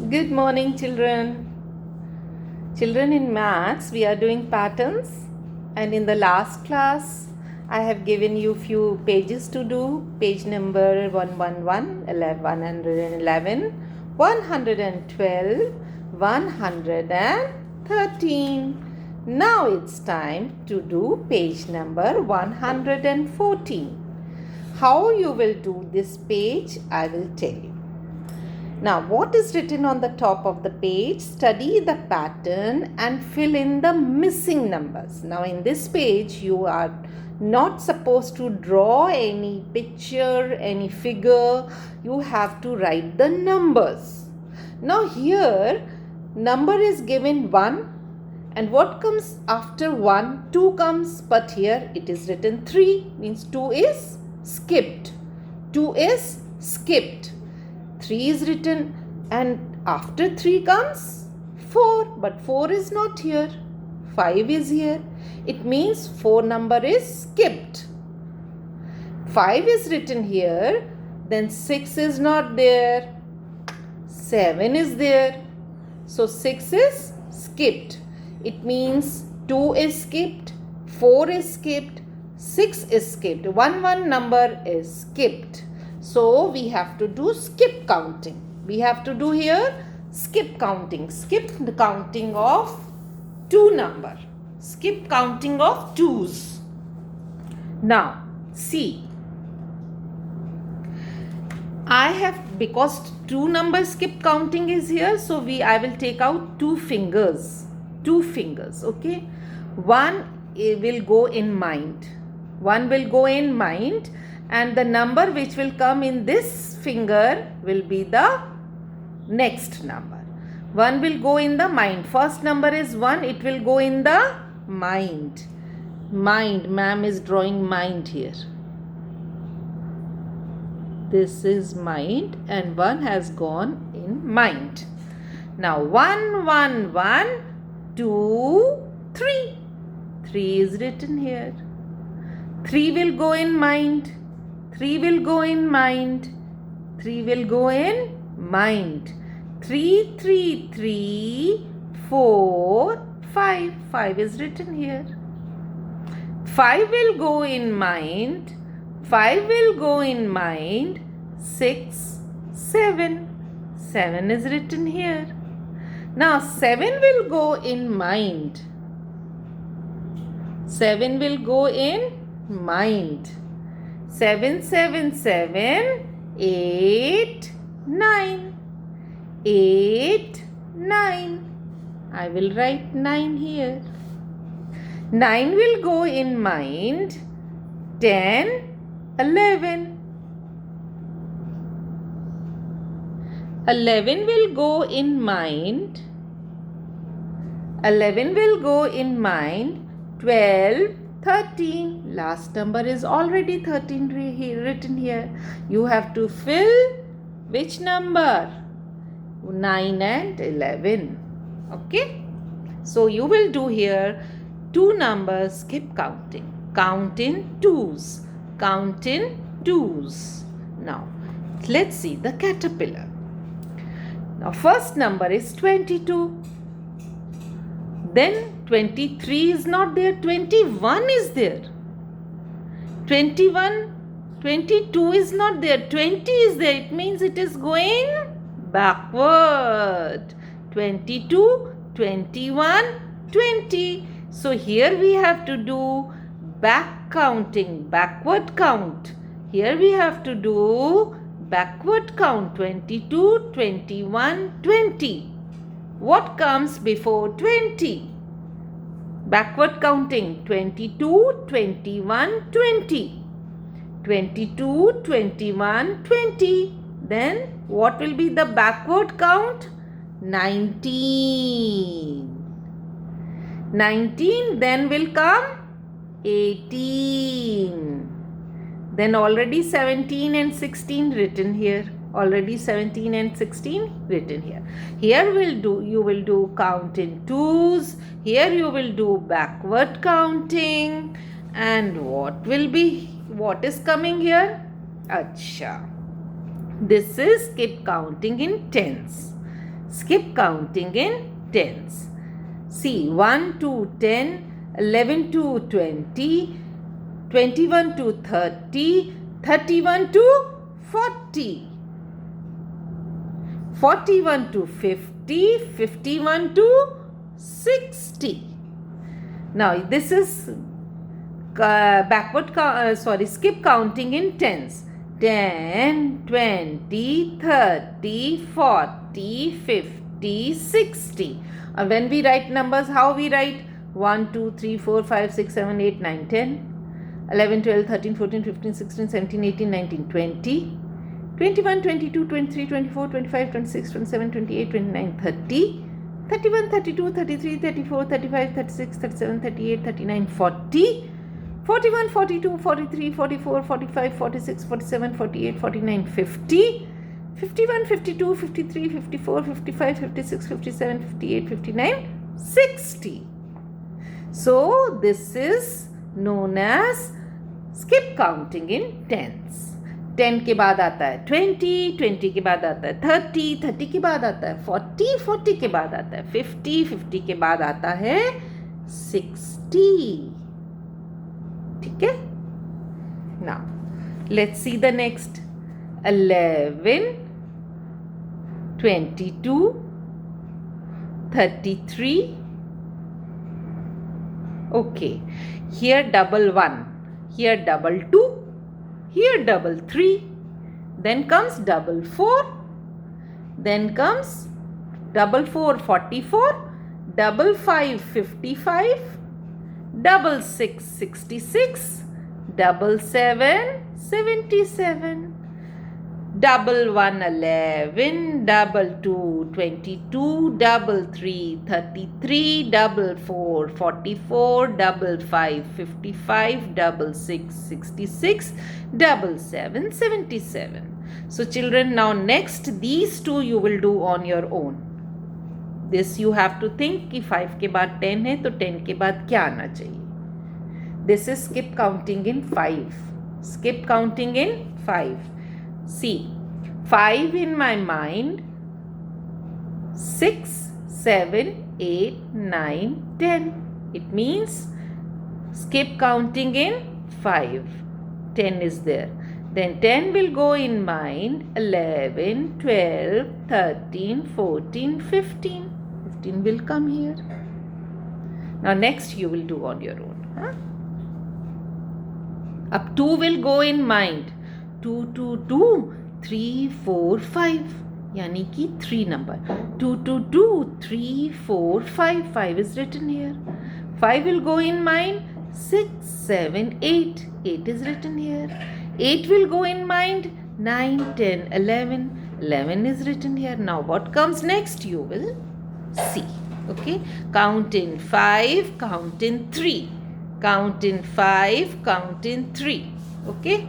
Good morning, children. Children, in maths, we are doing patterns, and in the last class, I have given you few pages to do. Page number 111, 111, 112, 113. Now it's time to do page number 114. How you will do this page, I will tell you. Now, what is written on the top of the page? Study the pattern and fill in the missing numbers. Now, in this page, you are not supposed to draw any picture, any figure. You have to write the numbers. Now, here, number is given 1, and what comes after 1? 2 comes, but here it is written 3, means 2 is skipped. 2 is skipped. 3 is written, and after 3 comes 4, but 4 is not here. 5 is here. It means 4 number is skipped. 5 is written here, then 6 is not there. 7 is there. So 6 is skipped. It means 2 is skipped, 4 is skipped, 6 is skipped. One number is skipped. So we have to do skip counting. We have to do here skip counting. Skip the counting of 2 number. Skip counting of 2's. Now see. I have, because 2 number skip counting is here, so I will take out 2 fingers. 2 fingers, okay? 1 will go in mind. 1 will go in mind. And the number which will come in this finger will be the next number. 1 will go in the mind. First number is 1. It will go in the mind. Mind. Ma'am is drawing mind here. This is mind, and 1 has gone in mind. Now 1, 1, 1, 2, 3. 3 is written here. 3 will go in mind. 3 will go in mind. 3 will go in mind. 3, 3, 3, 4, 5. 5 is written here. 5 will go in mind. 5 will go in mind. 6, 7. 7 is written here. Now 7 will go in mind. 7 will go in mind. 7, 7, 7, 8, 9. 8, 9. I will write 9 here. 9 will go in mind. 10, 11. 11 will go in mind. 11 will go in mind. 12, 13. Last number is already 13 written here. You have to fill which number? 9 and 11. Okay. So you will do here 2 numbers skip counting. Count in 2's. Count in 2's. Now let's see the caterpillar. Now first number is 22. Then 23 is not there. 21 is there. 21, 22 is not there. 20 is there. It means it is going backward. 22, 21, 20. So here we have to do back counting, backward count. Here we have to do backward count. 22, 21, 20. What comes before 20? Backward counting. 22, 21, 20. 22, 21, 20. Then what will be the backward count? 19. 19, then will come 18. Then already 17 and 16 written here. Already 17 and 16 written here. Here you will do count in 2's. Here you will do backward counting. And what is coming here? Acha. This is skip counting in tens. Skip counting in tens. See, 1 to 10, 11 to 20, 21 to 30, 31 to 40, 41 to 50, 51 to 60. Now this is skip counting in tens. 10, 20, 30, 40, 50, 60. And when we write numbers, how we write? 1, 2, 3, 4, 5, 6, 7, 8, 9, 10, 11, 12, 13, 14, 15, 16, 17, 18, 19, 20, 21, 22, 23, 24, 25, 26, 27, 28, 29, 30, 31, 32, 33, 34, 35, 36, 37, 38, 39, 40, 41, 42, 43, 44, 45, 46, 47, 48, 49, 50, 51, 52, 53, 54, 55, 56, 57, 58, 59, 60. So this is known as skip counting in tens. 10 के बाद आता है 20, 20 के बाद आता है 30, 30 के बाद आता है 40, 40 के बाद आता है 50, 50 के बाद आता है 60. ठीक है. Now let's see the next. 11, 22, 33. Okay, here double 1, here double 2, here double 3, then comes double 4, then comes double 4 44, double 5 55, double 6 66, double 7 77, double 1 11, double 2 22, double 3 33, double 4 44, double 5 55, double 6 66, double 7 77. So children, now next these two you will do on your own. This you have to think कि 5 के बाद 10 है तो 10 के बाद क्या आना चाहिए. This is skip counting in 5. Skip counting in 5. See, 5 in my mind, 6, 7, 8, 9, 10. It means skip counting in 5. 10 is there. Then 10 will go in mind, 11, 12, 13, 14, 15. 15 will come here. Now next you will do on your own. Up 2 will go in mind. 2, 2, 2, 3, 4, 5. यानी कि 3 number. 2, 2, 2, 3, 4, 5. 5 is written here. 5 will go in mind. 6, 7, 8. 8 is written here. 8 will go in mind. 9, 10, 11. 11 is written here. Now what comes next you will see. Okay. Count in 5, count in 3. Count in 5, count in 3. Okay.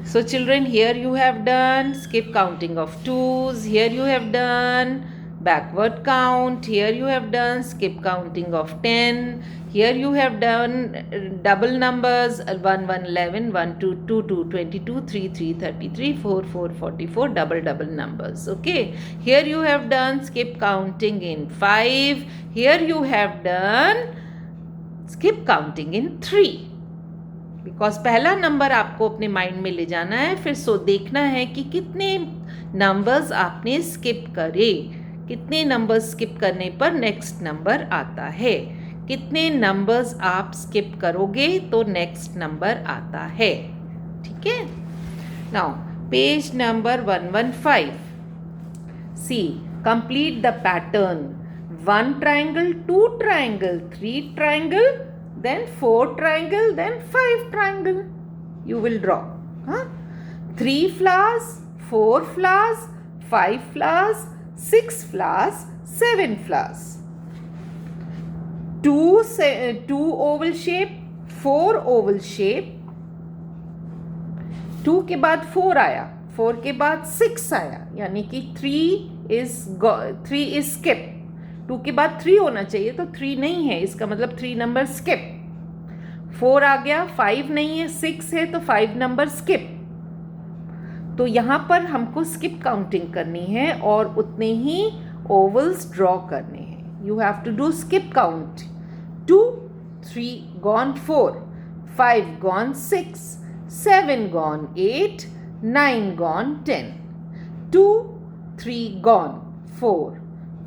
So children, here you have done skip counting of 2s. Here you have done backward count. Here you have done skip counting of 10. Here you have done double numbers 1, 1, 11, 1, 2, 2, 2, 22, 3, 3, 33, 4, 4, 44, double numbers. Okay. Here you have done skip counting in 5. Here you have done skip counting in 3. Because पहला number आपको अपने mind में ले जाना है, फिर देखना है कि कितने नंबर्स आपने स्किप करे, कितने नंबर्स स्किप करने पर नेक्स्ट नंबर आता है, कितने नंबर्स आप स्किप करोगे तो नेक्स्ट नंबर आता है. ठीक है. Now page number 115. See, complete the pattern. 1 triangle, 2 triangle, 3 triangle, then 4 triangle, then 5 triangle you will draw. 3 flowers, 4 flowers, 5 flowers, 6 flowers, 7 flowers. 2 oval shape, 4 oval shape. 2 के बाद 4 आया, 4 के बाद 6 आया, यानी कि 3 is skip. 2 के बाद 3 होना चाहिए तो 3 नहीं है, इसका मतलब 3 नंबर स्किप. 4 आ गया, 5 नहीं है, 6 है तो 5 नंबर स्किप. तो यहाँ पर हमको स्किप काउंटिंग करनी है और उतने ही ओवल्स ड्रॉ करने हैं. You have to do skip count. 2, 3 gone, 4, 5 gone, 6, 7 gone, 8, 9 gone, 10. 2, 3 gone, 4,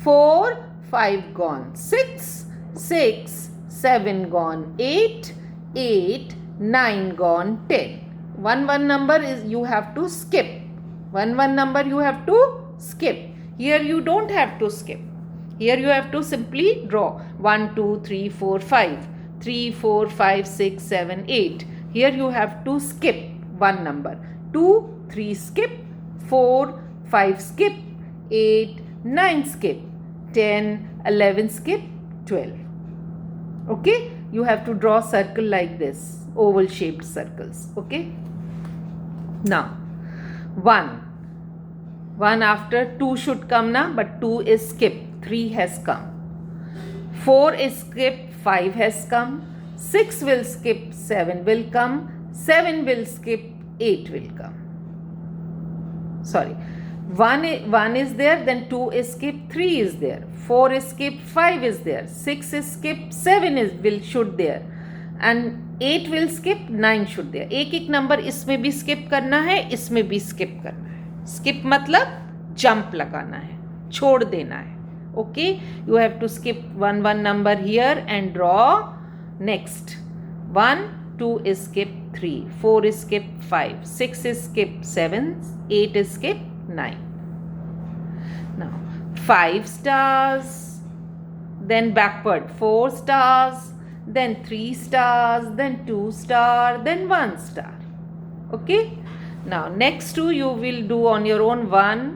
4, 5 gone, 6, 6, 7 gone, 8, 8, 9 gone, 10. One number is you have to skip. One number you have to skip. Here you don't have to skip. Here you have to simply draw 1, 2, 3, 4, 5. 3, 4, 5, 6, 7, 8. Here you have to skip one number. 2, 3 skip. 4, 5 skip. 8, 9 skip. 10, 11 skip. 12. Okay? You have to draw a circle like this. Oval shaped circles. Okay? Now 1 after 2 should come now, but 2 is skipped. 3 has come. 4 is skipped. 5 has come. 6 will skip. 7 will come. 7 will skip. 8 will come. Sorry, 1 is there, then 2 is skipped. 3 is there. 4 is skipped. 5 is there. 6 is skipped. 7 should there. And 8 will skip. 9 should there. एक number इसमें भी skip करना है, इसमें भी skip करना है. Skip मतलब जंप लगाना है, छोड़ देना है. Okay, you have to skip one number here and draw next. 1, 2 is skip 3, 4 is skip 5, 6 is skip 7, 8 is skip 9. Now 5 stars, then backward 4 stars, then 3 stars, then 2 star, then 1 star. Okay, now next 2 you will do on your own. 1,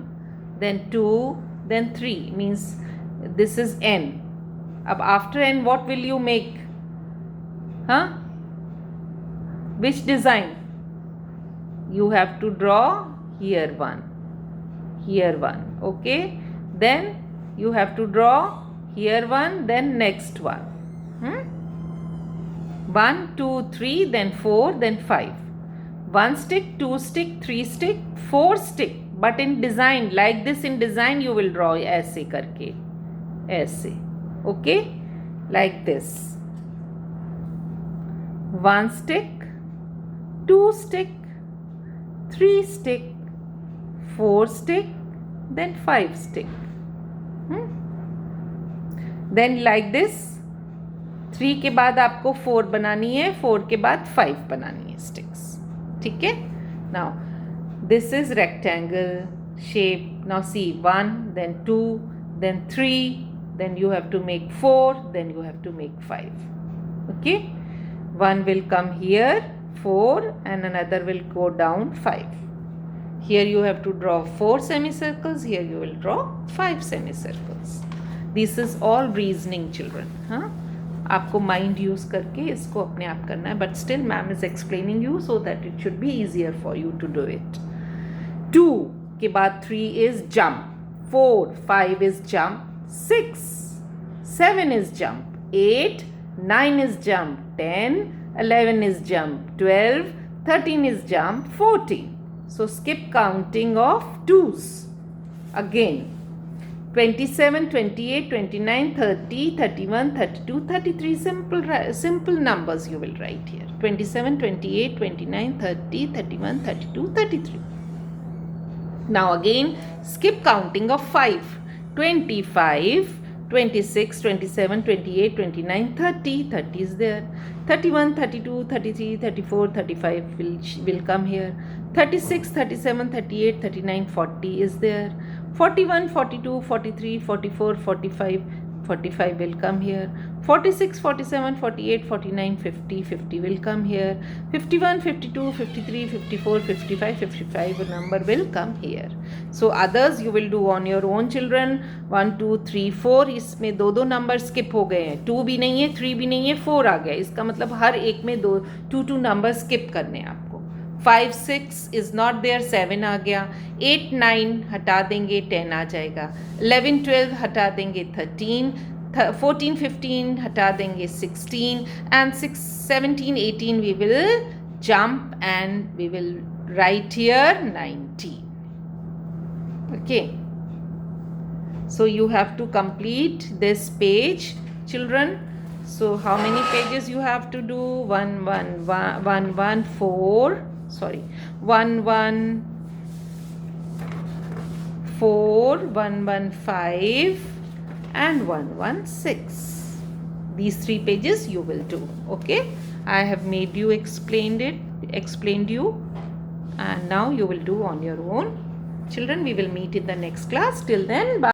then 2, then 3, means this is n. Ab after n what will you make? Which design? You have to draw here 1, here 1. Okay, then you have to draw here 1, then next one. 1, 2, 3, then 4, then 5. 1 stick, 2 stick, 3 stick, 4 stick. But in design, like this in design, you will draw ऐसे करके, ऐसे. Okay, like this. 1 stick, 2 stick, 3 stick, 4 stick, then 5 stick. Then like this. 3 के बाद आपको 4 बनानी है, 4 के बाद 5 बनानी है sticks. ठीक है? Now this is rectangle shape. Now see 1, then 2, then 3, then you have to make 4, then you have to make 5. Okay? 1 will come here, 4, and another will go down 5. Here you have to draw 4 semicircles, here you will draw 5 semicircles. This is all reasoning, children. आपको mind use करके इसको अपने आप करना है, but still ma'am is explaining you so that it should be easier for you to do it. 2 के बाद 3 is jump, 4, 5 is jump, 6, 7 is jump, 8, 9 is jump, 10, 11 is jump, 12, 13 is jump, 14. So skip counting of 2's. Again, 27, 28, 29, 30, 31, 32, 33. Simple numbers you will write here. 27, 28, 29, 30, 31, 32, 33. Now again, skip counting of 5. 25, 26, 27, 28, 29, 30. 30 is there. 31, 32, 33, 34, 35 will come here. 36, 37, 38, 39, 40 is there. 41, 42, 43, 44, 45 will come here. 46, 47, 48, 49, 50 will come here. 51, 52, 53, 54, 55 number will come here. So others you will do on your own, children. 1, 2, 3, 4. इसमें दो number skip हो गए हैं. 2 भी नहीं है, 3 भी नहीं है, 4 आ गया. इसका मतलब हर एक में 2 नंबर स्किप करने हैं आपको. 5, 6 इज़ नॉट देयर, 7 आ गया. 8, 9 हटा देंगे, 10 आ जाएगा. 11, 12 हटा देंगे, 13. 14, 15 हटा देंगे, 16. And 17, 18 we will jump and we will Write here 19. Okay. So you have to complete this page, children. So how many pages you have to do? 114. Sorry, 114, 115, and 116. These 3 pages you will do. Okay. I have made you explained you, and now you will do on your own. Children, we will meet in the next class. Till then, bye.